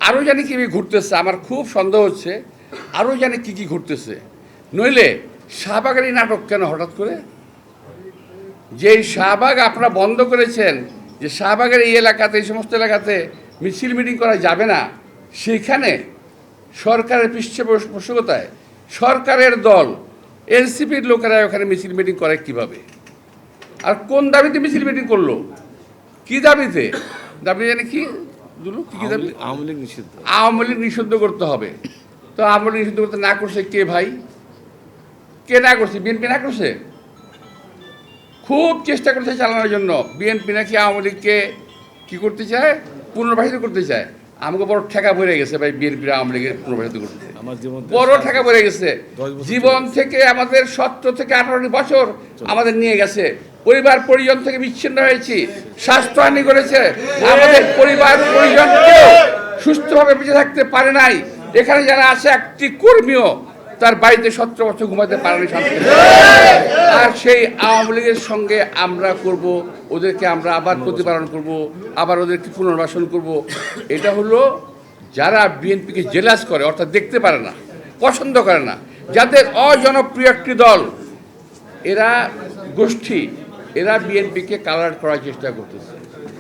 আরও জানি কি ঘুরতেছে, আমার খুব সন্দেহ হচ্ছে আরও জানি কি ঘুরতেছে। নইলে শাহবাগের এই নাটক কেন হঠাৎ করে? যে শাহবাগ আপনারা বন্ধ করেছেন, যে শাহবাগের এই এলাকাতে, এই সমস্ত এলাকাতে মিছিল মিটিং করা যাবে না, সেইখানে সরকারের পৃষ্ঠপোষকতায় সরকারের দল এনসিপির লোকেরা ওখানে মিছিল মিটিং করে কিভাবে? আর কোন দাবিতে মিছিল মিটিং করলো? কি দাবিতে? দাবি জানি কি দুলু, কি দাবি? আওয়ামী লীগ নিষিদ্ধ। আওয়ামী লীগ নিষিদ্ধ করতে হবে। তো আওয়ামী লীগ নিষিদ্ধ করতে না করছে কে ভাই? কে না করছে? বিএনপি না করছে? খুব চেষ্টা করছে চালানোর জন্য। বিএনপি নাকি আওয়ামী লীগকে কী করতে চায়? পুনর্বাসিত করতে চায়। আমাকে বড় ঠেকা পড়ে গেছে ভাই, বিএনপির আওয়ামী লীগের পুনর্বাসিত করতে বড় ঠেকা পড়ে গেছে। জীবন থেকে আমাদের 17 থেকে 18 বছর আমাদের নিয়ে গেছে, পরিবার পরিজন থেকে বিচ্ছিন্ন হয়েছি, স্বাস্থ্যহানি করেছে, আমাদের পরিবার পরিজনকেও সুস্থভাবে বেঁচে থাকতে পারে নাই। এখানে যারা আছে একটি কর্মীও তার বাড়িতে 17 বছর ঘুমাতে পারেনি শান্তি। আর সেই আওয়ামী লীগের সঙ্গে আমরা করব, ওদেরকে আমরা আবার প্রতিপালন করব, আবার ওদেরকে পুনর্বাসন করব। এটা হলো যারা বিএনপিকে জেলাস করে, অর্থাৎ দেখতে পারে না, পছন্দ করে না, যাদের অজনপ্রিয় একটি দল, এরা গোষ্ঠী, এরা বিএনপিকে কালার করার চেষ্টা করতেছে।